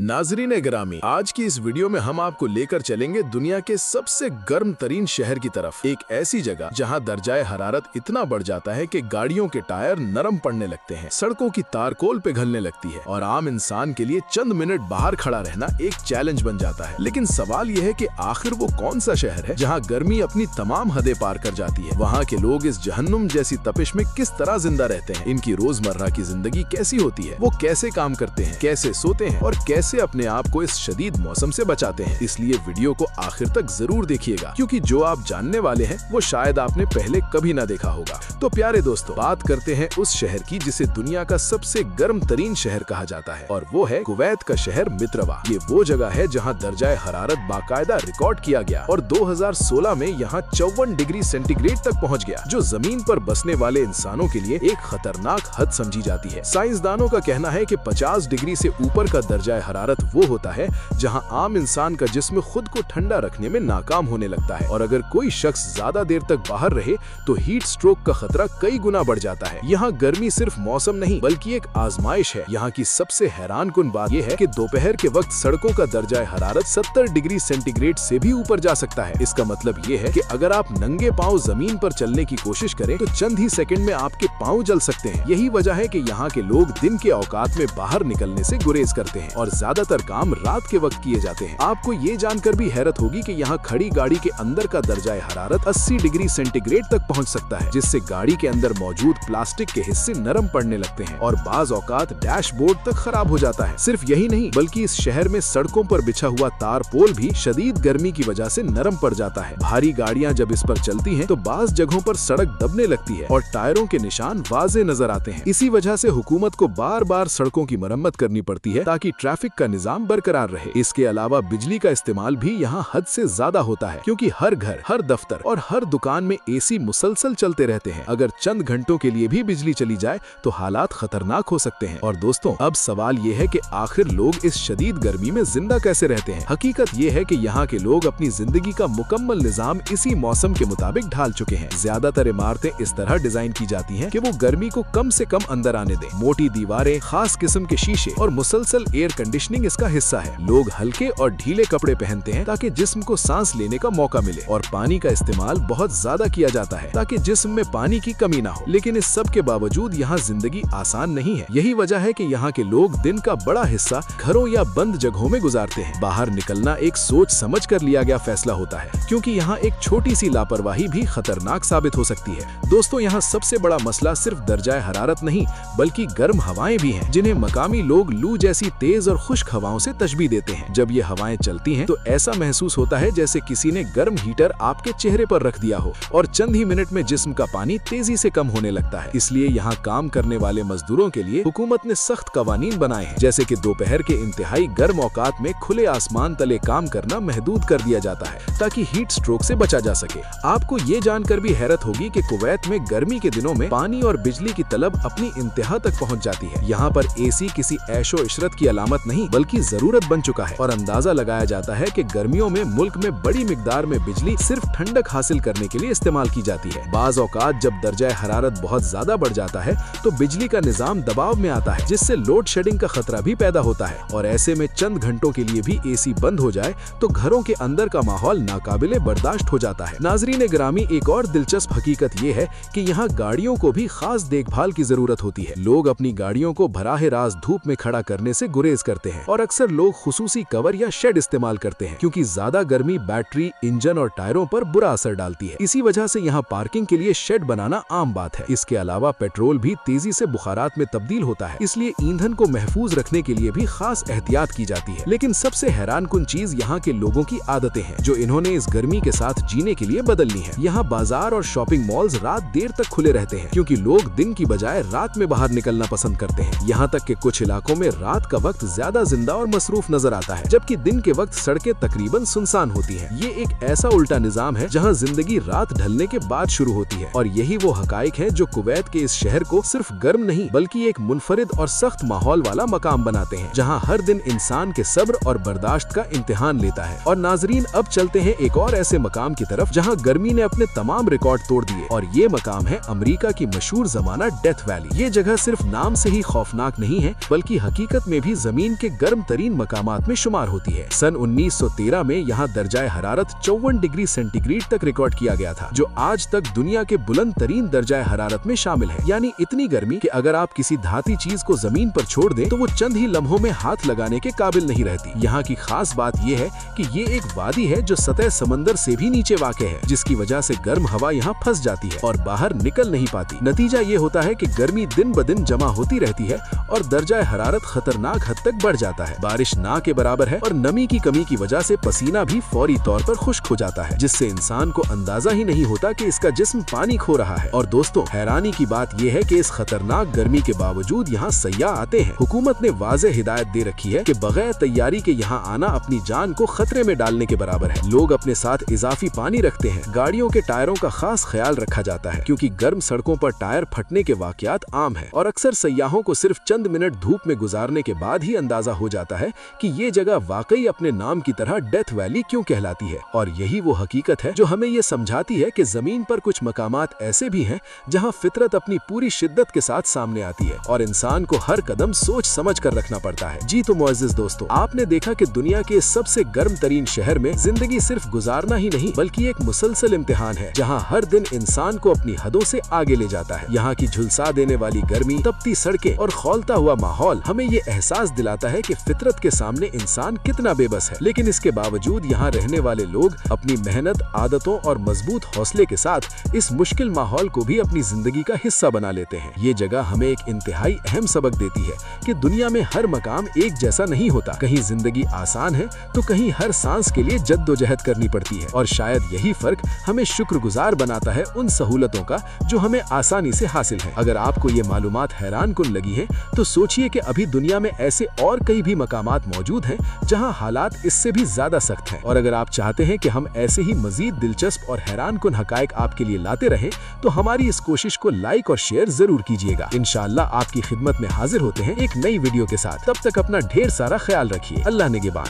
नाजरीन गिरामी, आज की इस वीडियो में हम आपको लेकर चलेंगे दुनिया के सबसे गर्म तरीन शहर की तरफ। एक ऐसी जगह जहां दर्जाए हरारत इतना बढ़ जाता है कि गाड़ियों के टायर नरम पड़ने लगते हैं, सड़कों की तारकोल पिघलने लगती है और आम इंसान के लिए चंद मिनट बाहर खड़ा रहना एक चैलेंज बन जाता है। लेकिन सवाल यह है कि आखिर वो कौन सा शहर है जहाँ गर्मी अपनी तमाम हदें पार कर जाती है। वहाँ के लोग इस जहन्नुम जैसी तपिश में किस तरह जिंदा रहते हैं, इनकी रोजमर्रा की जिंदगी कैसी होती है, वो कैसे काम करते हैं, कैसे सोते हैं और कैसे अपने आप को इस शदीद मौसम से बचाते हैं। इसलिए वीडियो को आखिर तक जरूर देखिएगा, क्योंकि जो आप जानने वाले हैं वो शायद आपने पहले कभी ना देखा होगा। तो प्यारे दोस्तों, बात करते हैं उस शहर की जिसे दुनिया का सबसे गर्म तरीन शहर कहा जाता है, और वो है कुवैत का शहर मित्रवा। ये वो जगह है जहाँ दर्जाए हरारत बाकायदा रिकॉर्ड किया गया और 2016 में यहाँ 54 डिग्री सेंटीग्रेड तक पहुँच गया, जो जमीन पर बसने वाले इंसानों के लिए एक खतरनाक हद समझी जाती है। साइंसदानों का कहना है कि 50 डिग्री से ऊपर का दर्जाए हरारत वो होता है जहां आम इंसान का जिस्म खुद को ठंडा रखने में नाकाम होने लगता है, और अगर कोई शख्स ज्यादा देर तक बाहर रहे तो हीट स्ट्रोक का खतरा कई गुना बढ़ जाता है। यहाँ गर्मी सिर्फ मौसम नहीं बल्कि एक आजमाइश है। यहाँ की सबसे हैरानकुन बात यह है कि दोपहर के वक्त सड़कों का दर्जा हरारत 70 डिग्री सेंटीग्रेड से भी ऊपर जा सकता है। इसका मतलब ये है कि अगर आप नंगे पांव जमीन पर चलने की कोशिश करें तो चंद ही सेकंड में आपके पांव जल सकते हैं। यही वजह है कि यहाँ के लोग दिन के औकात में बाहर निकलने से गुरेज करते हैं और ज्यादातर काम रात के वक्त किए जाते हैं। आपको ये जानकर भी हैरत होगी कि यहाँ खड़ी गाड़ी के अंदर का दर्जा हरारत 80 डिग्री सेंटीग्रेड तक पहुँच सकता है, जिससे गाड़ी के अंदर मौजूद प्लास्टिक के हिस्से नरम पड़ने लगते हैं और बाज औकात डैशबोर्ड तक खराब हो जाता है। सिर्फ यही नहीं बल्कि इस शहर में सड़कों पर बिछा हुआ तार पोल भी शदीद गर्मी की वजह से नरम पड़ जाता है। भारी गाड़ियाँ जब इस पर चलती हैं तो बाज जगहों पर सड़क दबने लगती है और टायरों के निशान वाज़े नजर आते हैं। इसी वजह से हुकूमत को बार बार सड़कों की मरम्मत करनी पड़ती है ताकि ट्रैफिक का निजाम बरकरार रहे। इसके अलावा बिजली का इस्तेमाल भी यहाँ हद से ज्यादा होता है, क्योंकि हर घर, हर दफ्तर और हर दुकान में एसी मुसलसल चलते रहते हैं। अगर चंद घंटों के लिए भी बिजली चली जाए तो हालात खतरनाक हो सकते हैं। और दोस्तों, अब सवाल ये है कि आखिर लोग इस शदीद गर्मी में जिंदा कैसे रहते हैं। हकीकत ये है कि यहाँ के लोग अपनी जिंदगी का मुकम्मल निजाम इसी मौसम के मुताबिक ढाल चुके हैं। ज्यादातर इमारतें इस तरह डिजाइन की जाती हैं कि वो गर्मी को कम से कम अंदर आने दें। मोटी दीवारें, खास किस्म के शीशे और मुसलसल एयर कंडीशनिंग इसका हिस्सा है। लोग हल्के और ढीले कपड़े पहनते हैं ताकि जिस्म को सांस लेने का मौका मिले, और पानी का इस्तेमाल बहुत ज्यादा किया जाता है ताकि जिस्म में पानी की कमी ना हो। लेकिन इस सब के बावजूद यहाँ जिंदगी आसान नहीं है। यही वजह है कि यहाँ के लोग दिन का बड़ा हिस्सा घरों या बंद जगहों में गुजारते हैं। बाहर निकलना एक सोच समझ कर लिया गया फैसला होता है, क्योंकि यहाँ एक छोटी सी लापरवाही भी खतरनाक साबित हो सकती है। दोस्तों, यहाँ सबसे बड़ा मसला सिर्फ दर्जाए हरारत नहीं बल्कि गर्म हवाएं भी हैं, जिन्हें मकामी लोग लू जैसी तेज और खुश्क हवाओं से तशबीह देते हैं। जब ये हवाएं चलती हैं तो ऐसा महसूस होता है जैसे किसी ने गर्म हीटर आपके चेहरे पर रख दिया हो, और चंद ही मिनट में जिस्म का पानी तेजी से कम होने लगता है। इसलिए यहाँ काम करने वाले मजदूरों के लिए हुकूमत ने सख्त कवानीन बनाए हैं, जैसे कि दोपहर के इंतहाई गर्म औकात में खुले आसमान तले काम करना महदूद कर दिया जाता है ताकि हीट स्ट्रोक से बचा जा सके। आपको ये जानकर भी हैरत होगी कि कुवैत में गर्मी के दिनों में पानी और बिजली की तलब अपनी इंतहा तक पहुँच जाती है। यहाँ पर एसी किसी ऐशो इशरत की अलामत नहीं बल्कि जरूरत बन चुका है, और अंदाजा लगाया जाता है कि गर्मियों में मुल्क में बड़ी मिकदार में बिजली सिर्फ ठंडक हासिल करने के लिए इस्तेमाल की जाती है। बाज औकात जब दर्जा हरारत बहुत ज्यादा बढ़ जाता है तो बिजली का निजाम दबाव में आता है, जिससे लोड शेडिंग का खतरा भी पैदा होता है, और ऐसे में चंद घंटों के लिए भी एसी बंद हो जाए तो घरों के अंदर का माहौल नाकाबिले बर्दाश्त हो जाता है। नाजरीन ग्रामी, एक और दिलचस्प हकीकत ये है कि यहाँ गाड़ियों को भी खास देखभाल की जरूरत होती है। लोग अपनी गाड़ियों को बराह रास्त धूप में खड़ा करने से गुरेज करते हैं, और अक्सर लोग खुसूसी कवर या शेड इस्तेमाल करते हैं, क्योंकि ज्यादा गर्मी बैटरी, इंजन और टायरों पर बुरा असर डालती है। इसी वजह से यहाँ पार्किंग के लिए शेड बनाना आम बात है। इसके अलावा पेट्रोल भी तेजी से बुखारात में तब्दील होता है, इसलिए ईंधन को महफूज रखने के लिए भी खास एहतियात की जाती है। लेकिन सबसे हैरानकुन चीज यहाँ के लोगों की आदतें हैं, जो इन्होंने इस गर्मी के साथ जीने के लिए बदल ली है। यहाँ बाजार और शॉपिंग मॉल्स रात देर तक खुले रहते हैं, क्योंकि लोग दिन की बजाय रात में बाहर निकलना पसंद करते हैं। यहाँ तक कि कुछ इलाकों में रात का वक्त ज्यादा जिंदा और मसरूफ नजर आता है, जबकि दिन के वक्त सड़कें तकरीबन सुनसान होती हैं। ये एक ऐसा उल्टा निजाम है जहाँ जिंदगी रात ढलने के बाद शुरू होती है, और यही वो हकाइक है जो कुवैत के इस शहर को सिर्फ गर्म नहीं बल्कि एक मुनफरिद और सख्त माहौल वाला मकाम बनाते हैं, जहाँ हर दिन इंसान के सब्र और बर्दाश्त का इम्तिहान लेता है। और नाजरीन, अब चलते हैं एक और ऐसे मकाम की तरफ जहाँ गर्मी ने अपने तमाम रिकॉर्ड तोड़ दिए, और ये मकाम है अमेरिका की मशहूर जमाना डेथ वैली। ये जगह सिर्फ नाम से ही खौफनाक नहीं है बल्कि हकीकत में भी जमीन के गर्म तरीन मकामात में शुमार होती है। सन 1913 में यहाँ दर्जाए हरारत 54 डिग्री सेंटीग्रेड तक रिकॉर्ड किया गया था, जो आज तक दुनिया के बुलंद तरीन दर्जाए हरारत में शामिल है। यानी इतनी गर्मी कि अगर आप किसी धाती चीज को जमीन पर छोड़ दें तो वो चंद ही लम्हों में हाथ लगाने के काबिल नहीं रहती। यहाँ की खास बात यह है कि ये एक वादी है जो सतह समंदर से भी नीचे वाक़ है, जिसकी वजह से गर्म हवा यहाँ फंस जाती है और बाहर निकल नहीं पाती। नतीजा ये होता है कि गर्मी दिन ब दिन जमा होती रहती है और दर्जा हरारत खतरनाक हद तक बढ़ जाता है। बारिश ना के बराबर है और नमी की कमी की वजह से पसीना भी फौरी तौर पर खुश्क हो जाता है, जिससे इंसान को अंदाजा ही नहीं होता कि इसका जिस्म पानी खो रहा है। और दोस्तों, हैरानी की बात यह है कि इस खतरनाक गर्मी के बावजूद यहाँ सयाह आते हैं। हुकूमत ने वाज़ेह हिदायत दे रखी है कि बगैर तैयारी के यहाँ आना अपनी जान को खतरे में डालने के बराबर है। लोग अपने साथ इजाफी पानी रखते हैं। गाड़ियों के टायरों का खास ख्याल रखा जाता है, क्योंकि गर्म सड़कों पर टायर फटने के वाकयात आम है और अक्सर सयाहों को सिर्फ चंद मिनट धूप में गुजारने के बाद ही अंदाजा हो जाता है कि ये जगह वाकई अपने नाम की तरह डेथ वैली क्यों कहलाती है। और यही वो हकीकत है जो हमें ये समझाती है कि जमीन पर कुछ मकामात ऐसे भी हैं जहाँ फितरत अपनी पूरी शिद्दत के साथ सामने आती है और इंसान को हर कदम सोच समझ कर रखना पड़ता है। जी तो मुअज़्ज़िज़ दोस्तों, आपने देखा कि दुनिया के सबसे गर्म तरीन शहर में जिंदगी सिर्फ गुजारना ही नहीं बल्कि एक मुसलसल इम्तिहान है, जहाँ हर दिन इंसान को अपनी हदों से आगे ले जाता है। यहाँ की झुलसा देने वाली गर्मी, तपती सड़कें और खौलता हुआ माहौल हमें ये एहसास दिलाता है कि फितरत के सामने इंसान कितना बेबस है। लेकिन इसके बावजूद यहाँ रहने वाले लोग अपनी मेहनत, आदतों और मजबूत हौसले के साथ इस मुश्किल माहौल को भी अपनी जिंदगी का हिस्सा बना लेते हैं। ये जगह हमें एक इंतहाई अहम सबक देती है कि दुनिया में हर मकाम एक जैसा नहीं होता। कहीं जिंदगी आसान है तो कहीं हर सांस के लिए जद्दोजहद करनी पड़ती है और शायद यही फर्क हमें शुक्रगुजार बनाता है उन सहूलतों का जो हमें आसानी से हासिल है। अगर आपको ये मालूमात हैरान कुन लगी है तो सोचिए कि अभी दुनिया में ऐसे और कई भी मकामात मौजूद हैं जहां हालात इससे भी ज्यादा सख्त हैं। और अगर आप चाहते हैं कि हम ऐसे ही मजीद दिलचस्प और हैरान कुन हकायक आपके लिए लाते रहें तो हमारी इस कोशिश को लाइक और शेयर जरूर कीजिएगा। इंशाअल्लाह आपकी खिदमत में हाजिर होते हैं एक नई वीडियो के साथ। तब तक अपना ढेर सारा ख्याल रखिए। अल्लाह निगहबान।